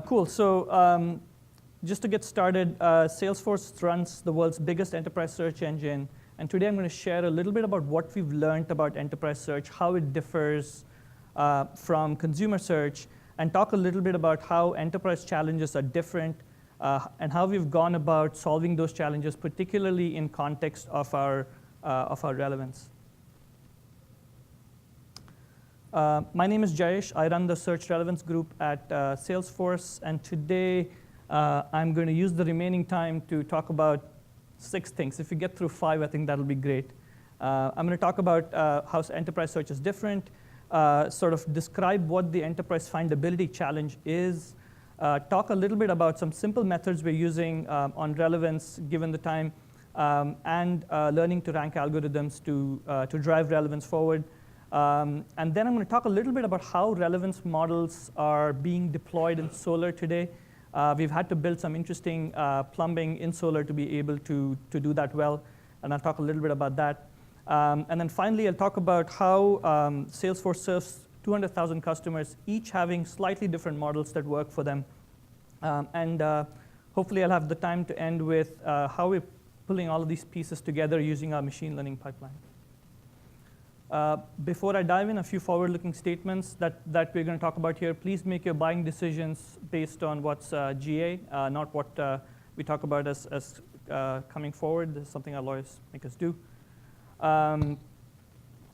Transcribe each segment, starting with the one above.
Cool. So just to get started, Salesforce runs the world's biggest enterprise search engine. And today I'm going to share a little bit about what we've learned about enterprise search, how it differs from consumer search, and talk a little bit about how enterprise challenges are different and how we've gone about solving those challenges, particularly in context of our relevance. My name is Jayesh. I run the Search Relevance group at Salesforce. And today, I'm going to use the remaining time to talk about 6 things. If we get through 5, I think that'll be great. I'm going to talk about how enterprise search is different, sort of describe what the enterprise findability challenge is, talk a little bit about some simple methods we're using on relevance given the time, and learning to rank algorithms to drive relevance forward. And then I'm going to talk a little bit about how relevance models are being deployed in Solr today. We've had to build some interesting plumbing in Solr to be able to do that well, and I'll talk a little bit about that. And then finally, I'll talk about how Salesforce serves 200,000 customers, each having slightly different models that work for them. And hopefully, I'll have the time to end with how we're pulling all of these pieces together using our machine learning pipeline. Before I dive in, a few forward-looking statements that we're going to talk about here. Please make your buying decisions based on what's GA, not what we talk about as coming forward. This is something our lawyers make us do.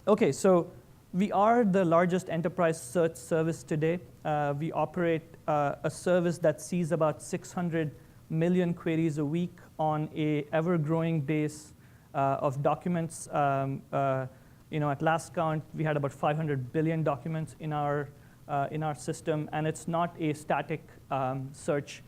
OK, so we are the largest enterprise search service today. We operate a service that sees about 600 million queries a week on an ever-growing base of documents. At last count, we had about 500 billion documents in our system, and it's not a static search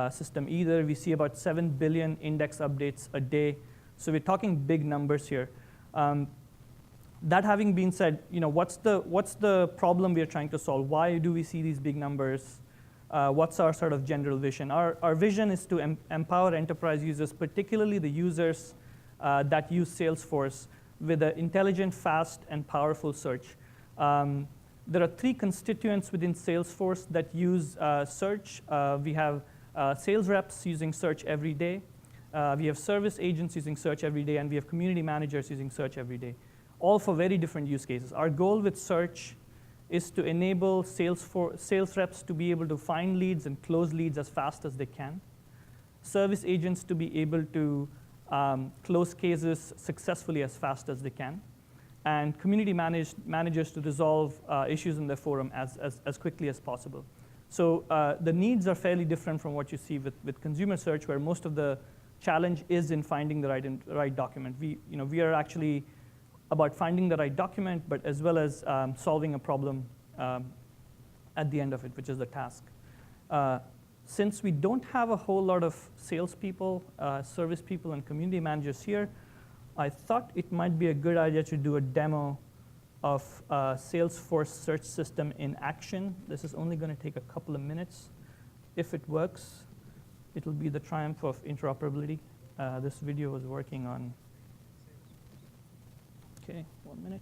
system either. We see about 7 billion index updates a day, so we're talking big numbers here. That having been said, what's the problem we are trying to solve? Why do we see these big numbers? What's our sort of general vision? Our vision is to empower enterprise users, particularly the users that use Salesforce, with an intelligent, fast, and powerful search. There are 3 constituents within Salesforce that use search. We have sales reps using search every day. We have service agents using search every day. And we have community managers using search every day, all for very different use cases. Our goal with search is to enable sales reps to be able to find leads and close leads as fast as they can, service agents to be able to close cases successfully as fast as they can, and community managers to resolve issues in their forum as quickly as possible. So the needs are fairly different from what you see with consumer search, where most of the challenge is in finding the right document. We are actually about finding the right document, but as well as solving a problem at the end of it, which is the task. Since we don't have a whole lot of salespeople, service people, and community managers here, I thought it might be a good idea to do a demo of Salesforce search system in action. This is only going to take a couple of minutes. If it works, it'll be the triumph of interoperability. This video was working on. OK, 1 minute.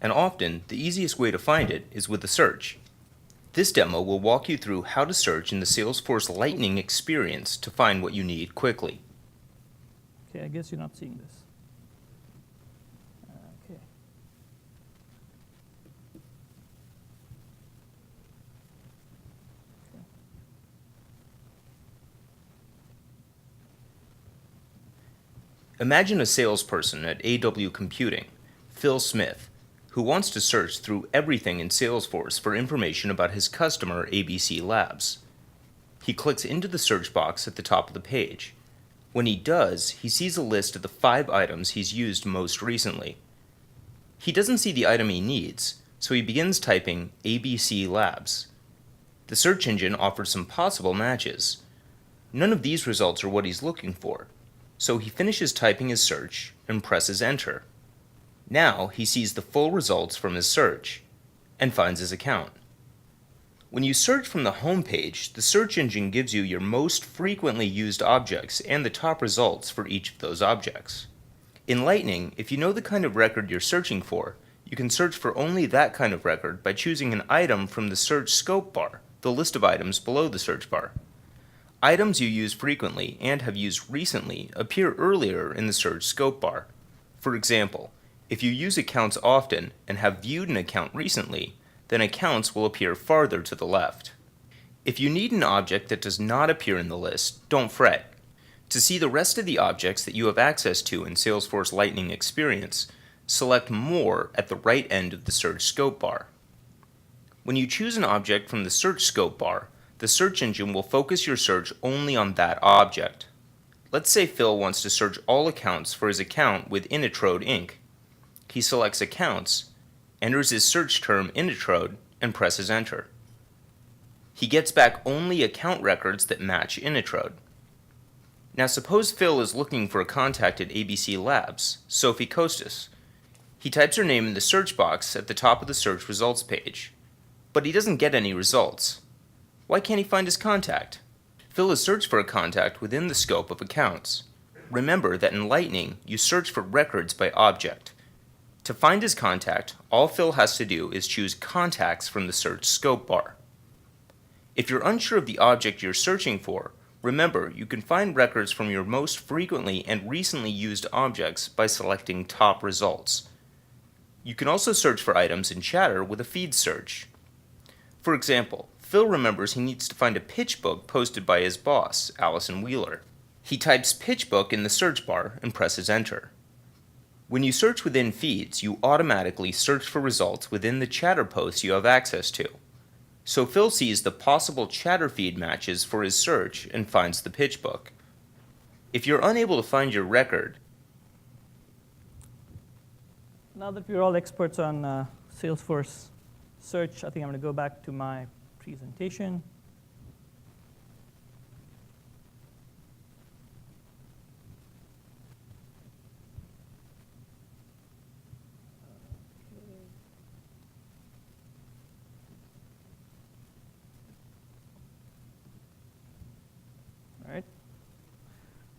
And often, the easiest way to find it is with a search. This demo will walk you through how to search in the Salesforce Lightning experience to find what you need quickly. OK, I guess you're not seeing this. OK. Imagine a salesperson at AW Computing, Phil Smith, who wants to search through everything in Salesforce for information about his customer, ABC Labs. He clicks into the search box at the top of the page. When he does, he sees a list of the 5 items he's used most recently. He doesn't see the item he needs, so he begins typing ABC Labs. The search engine offers some possible matches. None of these results are what he's looking for, so he finishes typing his search and presses enter. Now he sees the full results from his search and finds his account. When you search from the home page, the search engine gives you your most frequently used objects and the top results for each of those objects. In Lightning, if you know the kind of record you're searching for, you can search for only that kind of record by choosing an item from the search scope bar, the list of items below the search bar. Items you use frequently and have used recently appear earlier in the search scope bar. For example, if you use accounts often and have viewed an account recently, then accounts will appear farther to the left. If you need an object that does not appear in the list, don't fret. To see the rest of the objects that you have access to in Salesforce Lightning Experience, select More at the right end of the search scope bar. When you choose an object from the search scope bar, the search engine will focus your search only on that object. Let's say Phil wants to search all accounts for his account with Innitrode Inc. He selects Accounts, enters his search term Innitrode, and presses Enter. He gets back only account records that match Innitrode. Now suppose Phil is looking for a contact at ABC Labs, Sophie Kostas. He types her name in the search box at the top of the search results page, but he doesn't get any results. Why can't he find his contact? Phil has searched for a contact within the scope of accounts. Remember that in Lightning, you search for records by object. To find his contact, all Phil has to do is choose Contacts from the search scope bar. If you're unsure of the object you're searching for, remember you can find records from your most frequently and recently used objects by selecting Top Results. You can also search for items in Chatter with a feed search. For example, Phil remembers he needs to find a pitch book posted by his boss, Allison Wheeler. He types pitch book in the search bar and presses Enter. When you search within feeds, you automatically search for results within the Chatter posts you have access to. So Phil sees the possible Chatter feed matches for his search and finds the pitch book. If you're unable to find your record, now that we're all experts on Salesforce search, I think I'm going to go back to my presentation.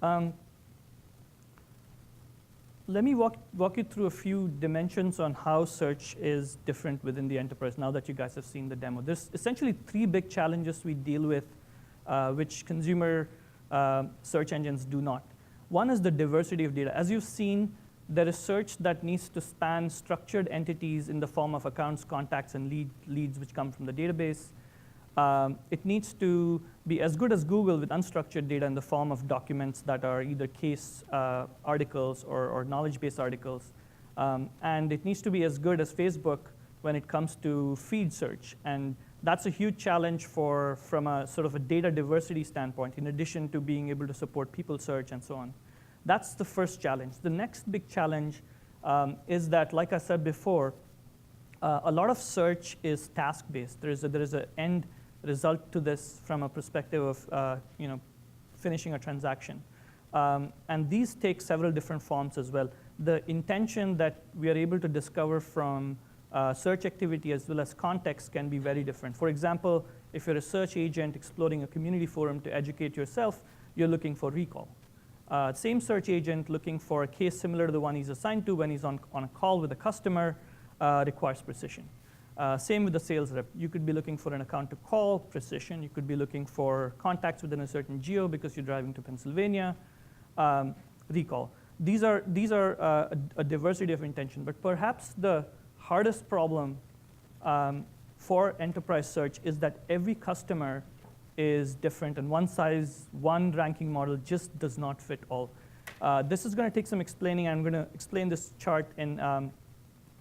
All right. Let me walk you through a few dimensions on how search is different within the enterprise now that you guys have seen the demo. There's essentially three big challenges we deal with which consumer search engines do not. One is the diversity of data. As you've seen, there is search that needs to span structured entities in the form of accounts, contacts, and leads which come from the database. It needs to be as good as Google with unstructured data in the form of documents that are either case articles or knowledge-based articles. And it needs to be as good as Facebook when it comes to feed search. And that's a huge challenge from a sort of a data diversity standpoint, in addition to being able to support people search and so on. That's the first challenge. The next big challenge is that, like I said before, a lot of search is task-based. There is an end result to this from a perspective of finishing a transaction. And these take several different forms as well. The intention that we are able to discover from search activity as well as context can be very different. For example, if you're a search agent exploring a community forum to educate yourself, you're looking for recall. Same search agent looking for a case similar to the one he's assigned to when he's on a call with a customer requires precision. Same with the sales rep. You could be looking for an account to call, precision. You could be looking for contacts within a certain geo because you're driving to Pennsylvania, recall. These are a diversity of intention, but perhaps the hardest problem for enterprise search is that every customer is different, and one ranking model just does not fit all. This is going to take some explaining. I'm going to explain this chart in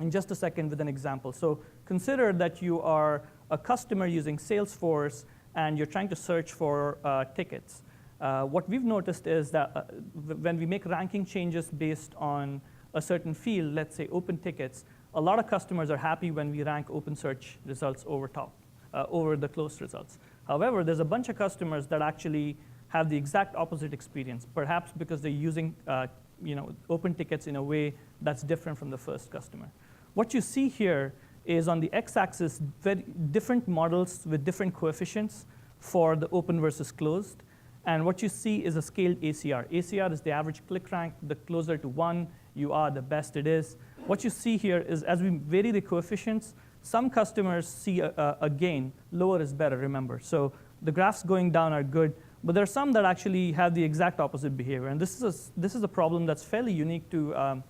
just a second with an example. So consider that you are a customer using Salesforce, and you're trying to search for tickets. What we've noticed is that when we make ranking changes based on a certain field, let's say open tickets, a lot of customers are happy when we rank open search results over the closed results. However, there's a bunch of customers that actually have the exact opposite experience, perhaps because they're using open tickets in a way that's different from the first customer. What you see here is on the x-axis, very different models with different coefficients for the open versus closed. And what you see is a scaled ACR. ACR is the average click rank. The closer to 1, you are, the best it is. What you see here is as we vary the coefficients, some customers see a gain. Lower is better, remember. So the graphs going down are good, but there are some that actually have the exact opposite behavior. And this is a problem that's fairly unique to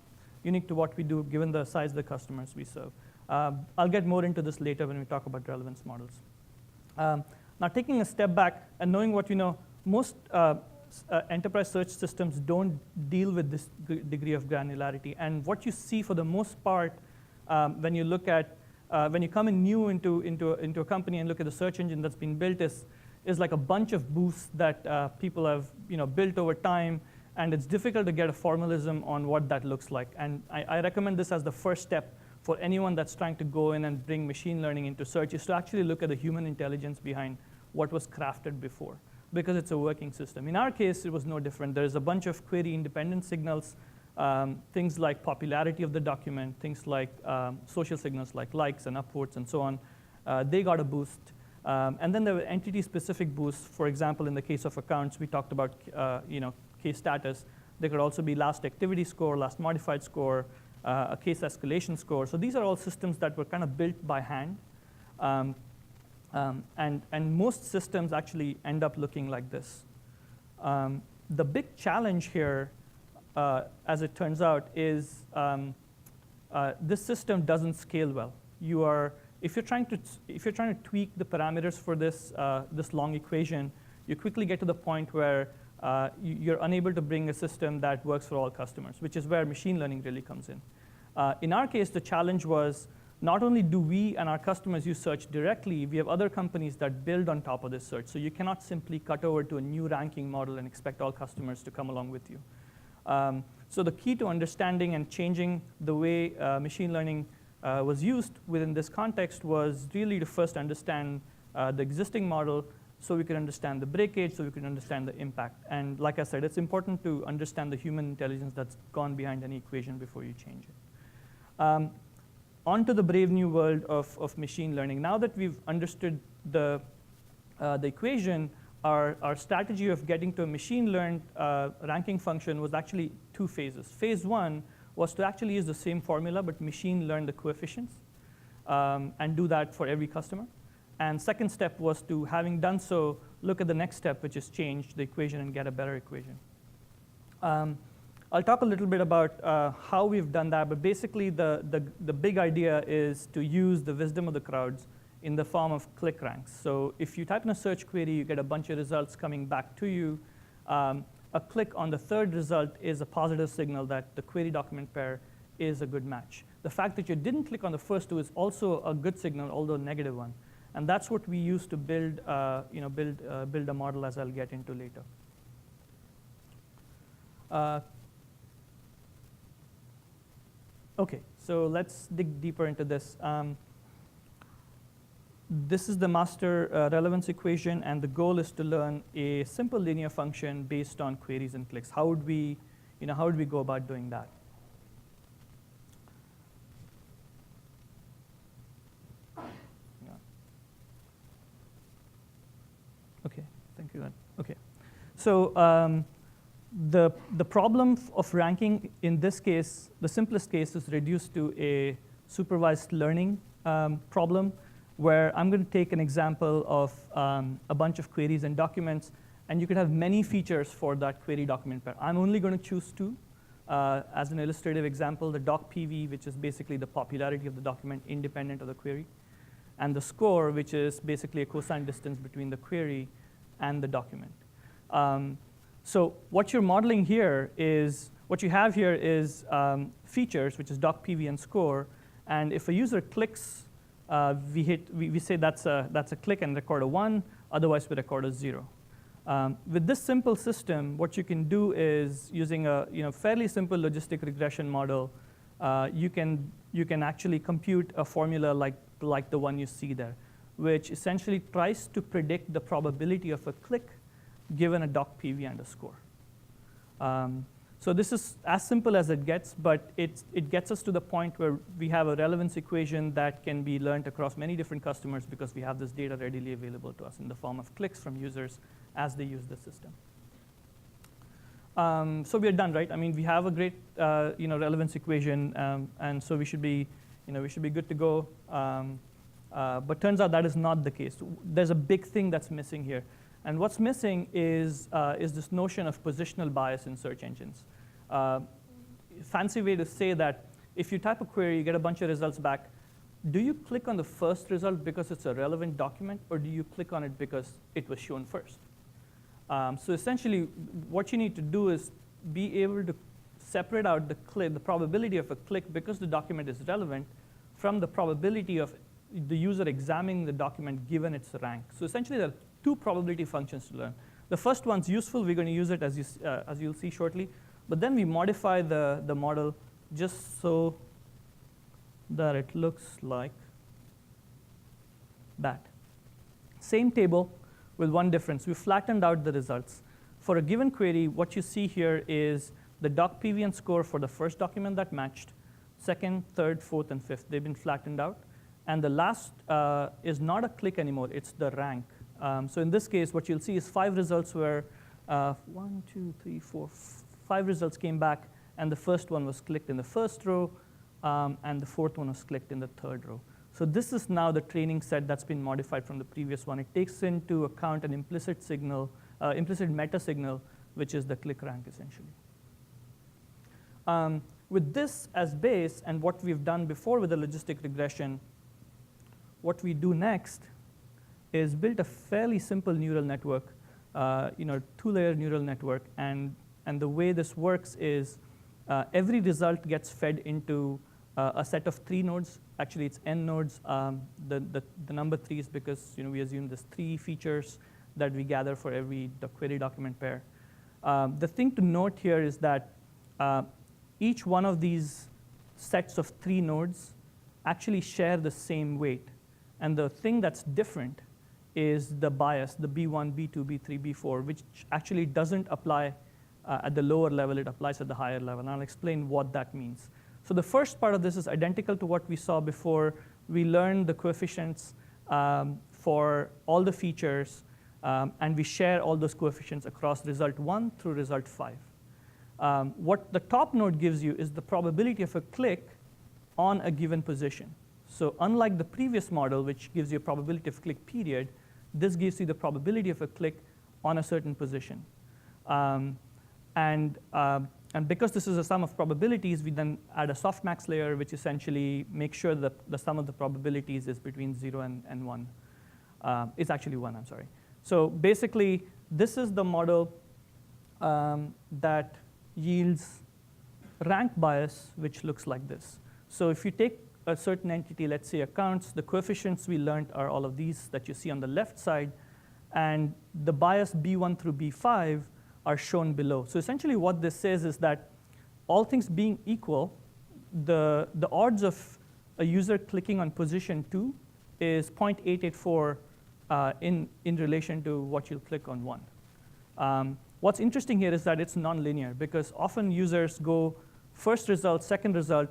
what we do, given the size of the customers we serve. I'll get more into this later when we talk about relevance models. Now, taking a step back and knowing what you know, most enterprise search systems don't deal with this degree of granularity. And what you see for the most part when you look at when you come in new into a company and look at the search engine that's been built is like a bunch of booths that people have built over time, and it's difficult to get a formalism on what that looks like. And I recommend this as the first step for anyone that's trying to go in and bring machine learning into search, is to actually look at the human intelligence behind what was crafted before, because it's a working system. In our case, it was no different. There's a bunch of query independent signals, things like popularity of the document, things like social signals like likes and upvotes and so on. They got a boost. And then there were entity-specific boosts. For example, in the case of accounts, we talked about case status. There could also be last activity score, last modified score, a case escalation score. So these are all systems that were kind of built by hand. And most systems actually end up looking like this. The big challenge here, as it turns out, is this system doesn't scale well. If you're trying to tweak the parameters for this long equation, you quickly get to the point where you're unable to bring a system that works for all customers, which is where machine learning really comes in. In our case, the challenge was not only do we and our customers use search directly, we have other companies that build on top of this search. So you cannot simply cut over to a new ranking model and expect all customers to come along with you. So the key to understanding and changing the way machine learning was used within this context was really to first understand the existing model, so we could understand the breakage, so we could understand the impact. And like I said, it's important to understand the human intelligence that's gone behind any equation before you change it. Onto the brave new world of machine learning. Now that we've understood the equation, our strategy of getting to a machine learned ranking function was actually two phases. Phase one was to actually use the same formula, but machine learn the coefficients and do that for every customer. And second step was to, having done so, look at the next step, which is change the equation and get a better equation. I'll talk a little bit about how we've done that, but basically the big idea is to use the wisdom of the crowds in the form of click ranks. So if you type in a search query, you get a bunch of results coming back to you. A click on the third result is a positive signal that the query document pair is a good match. The fact that you didn't click on the first two is also a good signal, although a negative one. And that's what we use to build a model, as I'll get into later. OK, so let's dig deeper into this. This is the master relevance equation, and the goal is to learn a simple linear function based on queries and clicks. How would we go about doing that? Yeah. OK, thank you. OK, so the problem of ranking in this case, the simplest case, is reduced to a supervised learning problem, where I'm going to take an example of a bunch of queries and documents, and you could have many features for that query document pair. I'm only going to choose two. As an illustrative example, the doc PV, which is basically the popularity of the document independent of the query, and the score, which is basically a cosine distance between the query and the document. So what you're modeling here is, what you have here is features, which is doc PV and score. And if a user clicks, we say that's a click and record a 1, otherwise we record a 0. With this simple system, what you can do is, using a fairly simple logistic regression model, you can actually compute a formula like the one you see there, which essentially tries to predict the probability of a click given a doc PV and a score. So this is as simple as it gets, but it gets us to the point where we have a relevance equation that can be learned across many different customers, because we have this data readily available to us in the form of clicks from users as they use the system. So we are done, right? I mean, we have a great relevance equation, and so we should be good to go. But turns out that is not the case. There's a big thing that's missing here. And what's missing is this notion of positional bias in search engines. Fancy way to say that if you type a query, you get a bunch of results back, do you click on the first result because it's a relevant document, or do you click on it because it was shown first? So essentially, what you need to do is be able to separate out the probability of a click because the document is relevant from the probability of the user examining the document given its rank. So essentially, there are two probability functions to learn. The first one's useful. We're going to use it as you'll see shortly. But then we modify the model just so that it looks like that. Same table with one difference. We flattened out the results. For a given query, what you see here is the doc PVN score for the first document that matched, second, third, fourth, and fifth. They've been flattened out. And the last is not a click anymore. It's the rank. So in this case, what you'll see is 5 results where 1, 2, 3, 4, 5 results came back, and the first one was clicked in the first row, and the fourth one was clicked in the third row. So this is now the training set that's been modified from the previous one. It takes into account an implicit signal, implicit meta signal, which is the click rank, essentially. With this as base and what we've done before with the logistic regression, what we do next is build a fairly simple neural network, 2-layer neural network. And the way this works is every result gets fed into a set of 3 nodes. Actually, it's n nodes. The number 3 is because we assume there's 3 features that we gather for every query document pair. The thing to note here is that each one of these sets of 3 nodes actually share the same weight. And the thing that's different is the bias, the B1, B2, B3, B4, which actually doesn't apply at the lower level. It applies at the higher level. And I'll explain what that means. So the first part of this is identical to what we saw before. We learned the coefficients for all the features, and we share all those coefficients across result 1 through result 5. What the top node gives you is the probability of a click on a given position. So unlike the previous model, which gives you a probability of click period, this gives you the probability of a click on a certain position. And because this is a sum of probabilities, we then add a softmax layer, which essentially makes sure that the sum of the probabilities is between 0 and 1. It's actually 1, I'm sorry. So basically, this is the model that yields rank bias, which looks like this. So if you take a certain entity, let's say accounts, the coefficients we learned are all of these that you see on the left side, and the bias B1 through B5 are shown below. So essentially what this says is that all things being equal, the odds of a user clicking on position 2 is 0.884 in relation to what you'll click on 1. What's interesting here is that it's nonlinear, because often users go first result, second result,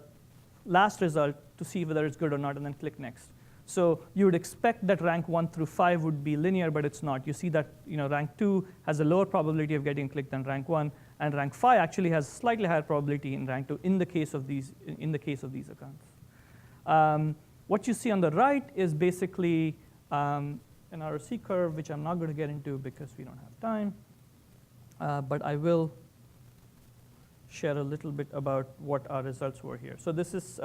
last result to see whether it's good or not, and then click next. So you would expect that rank 1 through 5 would be linear, but it's not. You see that rank 2 has a lower probability of getting clicked than rank 1, and rank 5 actually has slightly higher probability in rank 2 in the case of these accounts. What you see on the right is basically an ROC curve, which I'm not going to get into because we don't have time. But I will share a little bit about what our results were here. So this is,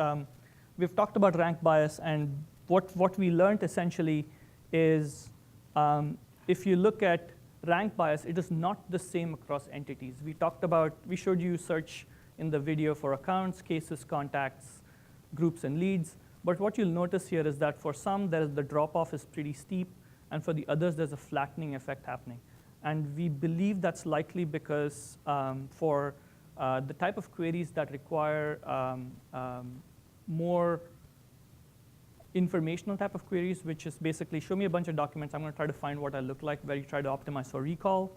we've talked about rank bias, and what we learned essentially is if you look at rank bias, it is not the same across entities. We showed you search in the video for accounts, cases, contacts, groups, and leads. But what you'll notice here is that for some, the drop-off is pretty steep, and for the others, there's a flattening effect happening. And we believe that's likely because for the type of queries that require more informational type of queries, which is basically show me a bunch of documents, I'm going to try to find what I look like, where you try to optimize for recall,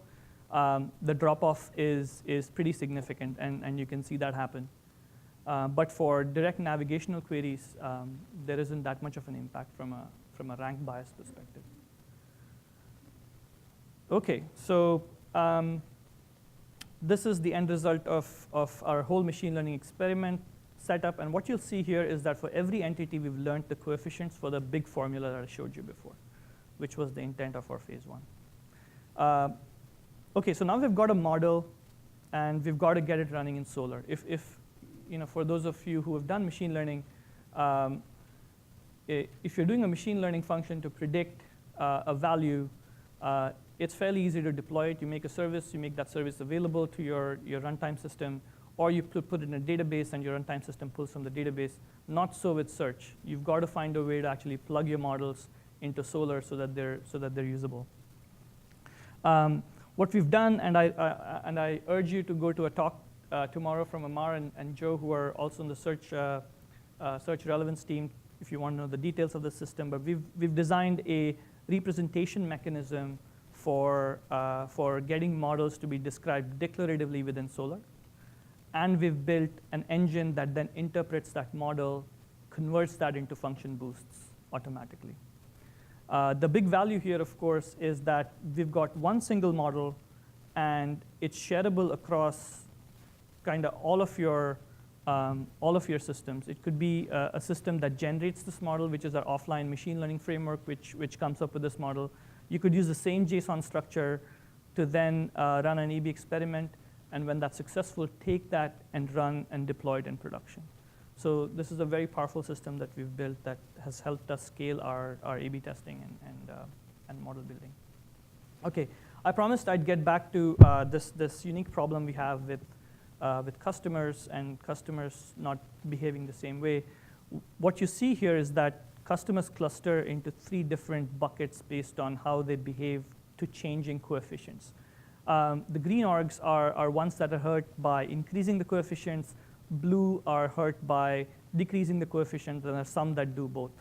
the drop-off is pretty significant, and you can see that happen. But for direct navigational queries, there isn't that much of an impact from a rank bias perspective. OK, so this is the end result of our whole machine learning experiment setup. And what you'll see here is that for every entity, we've learned the coefficients for the big formula that I showed you before, which was the intent of our phase one. OK, so now we've got a model, and we've got to get it running in Solr. If for those of you who have done machine learning, if you're doing a machine learning function to predict a value, it's fairly easy to deploy it. You make a service, you make that service available to your runtime system, or you put it in a database, and your runtime system pulls from the database. Not so with search. You've got to find a way to actually plug your models into Solr so that they're usable. What we've done, and I urge you to go to a talk tomorrow from Amar and Joe, who are also in the search relevance team, if you want to know the details of the system. But we've designed a representation mechanism for getting models to be described declaratively within Solr. And we've built an engine that then interprets that model, converts that into function boosts automatically. The big value here, of course, is that we've got one single model, and it's shareable across kind of all of your systems. It could be a system that generates this model, which is our offline machine learning framework, which comes up with this model. You could use the same JSON structure to then run an A/B experiment, and when that's successful, take that and run and deploy it in production. So this is a very powerful system that we've built that has helped us scale our A/B testing and model building. OK, I promised I'd get back to this unique problem we have with customers and customers not behaving the same way. What you see here is that customers cluster into 3 different buckets based on how they behave to changing coefficients. The green args are ones that are hurt by increasing the coefficients. Blue are hurt by decreasing the coefficients, and there are some that do both.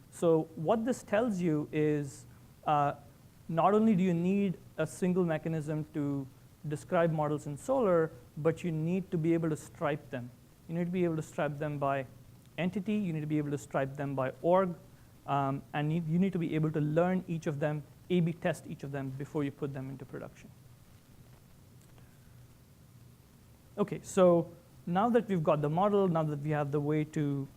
So what this tells you is not only do you need a single mechanism to describe models in Solr, but you need to be able to stripe them. You need to be able to stripe them by entity. You need to be able to stripe them by org. And you need to be able to learn each of them, A/B test each of them before you put them into production. OK, so now that we've got the model, now that we have the way to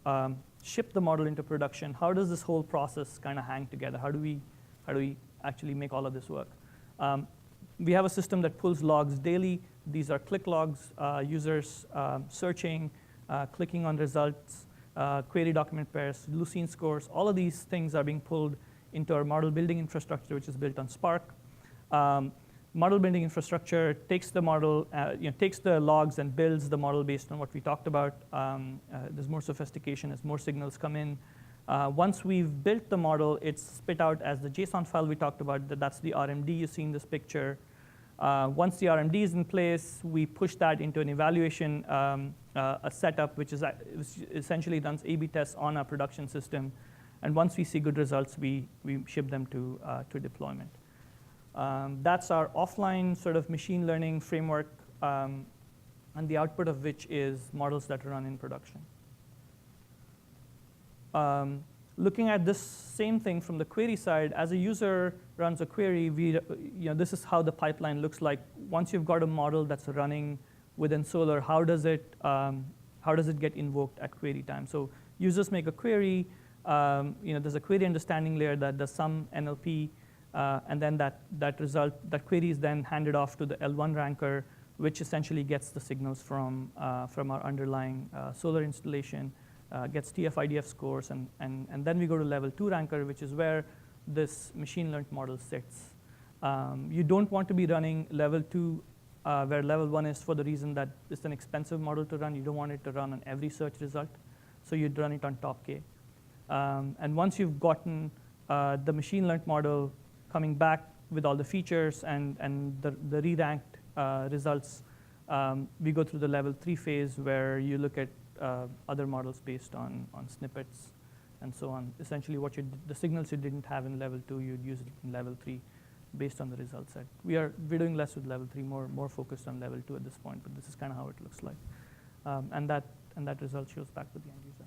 ship the model into production, how does this whole process kind of hang together? How do we actually make all of this work? We have a system that pulls logs daily. These are click logs, users searching, clicking on results, query document pairs, Lucene scores. All of these things are being pulled into our model building infrastructure, which is built on Spark. Model building infrastructure takes the model, takes the logs and builds the model based on what we talked about. There's more sophistication as more signals come in. Once we've built the model, it's spit out as the JSON file we talked about. That's the RMD you see in this picture. Once the RMD is in place, we push that into an evaluation a setup, which essentially runs A/B tests on our production system. And once we see good results, we ship them to deployment. That's our offline sort of machine learning framework, and the output of which is models that run in production. Looking at this same thing from the query side, as a user runs a query, this is how the pipeline looks like. Once you've got a model that's running within Solr, how does it get invoked at query time? So users make a query. There's a query understanding layer that does some NLP. And then that query is then handed off to the L1 ranker, which essentially gets the signals from our underlying Solr installation, gets TF-IDF scores, and then we go to level 2 ranker, which is where this machine learned model sits. You don't want to be running level 2 where level 1 is for the reason that it's an expensive model to run. You don't want it to run on every search result. So you'd run it on top K. And once you've gotten the machine learned model coming back with all the features and the re-ranked results, we go through the level 3 phase where you look at other models based on snippets and so on. Essentially, the signals you didn't have in level 2, you'd use it in level 3 based on the result set. We're doing less with level 3, more focused on level 2 at this point, but this is kind of how it looks like. And that result shows back to the end user.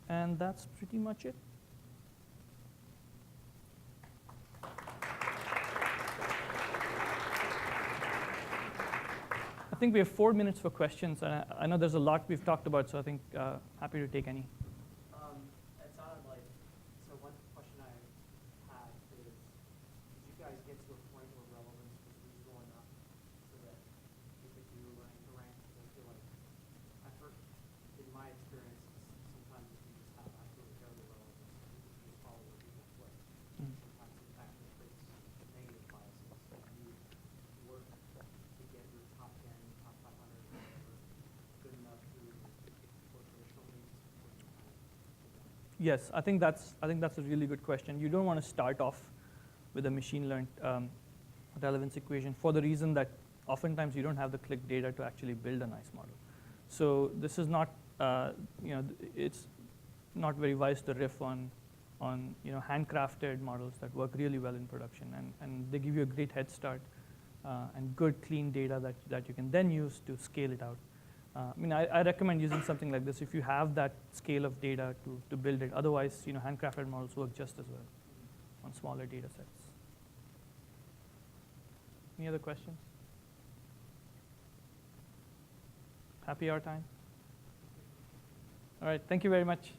And that's pretty much it. think we have 4 minutes for questions. And I know there's a lot we've talked about, so I think happy to take any. It sounded like, so one question I had is, did you guys get to a point where relevance was reasonable enough so that you could do rank to rank? Because I feel like, I've heard, in my experience, sometimes if you just have absolutely terrible relevance, you just follow where people click. Sometimes it actually creates negative biases. And you work to get your top 10, top 500, or whatever, good enough to for traditional means. Yes, I think that's a really good question. You don't want to start off with a machine learned relevance equation for the reason that oftentimes you don't have the click data to actually build a nice model. So this is not, it's not very wise to riff on handcrafted models that work really well in production, and they give you a great head start and good clean data that you can then use to scale it out. I recommend using something like this if you have that scale of data to build it. Otherwise, handcrafted models work just as well on smaller data sets. Any other questions? Happy hour time? All right, thank you very much.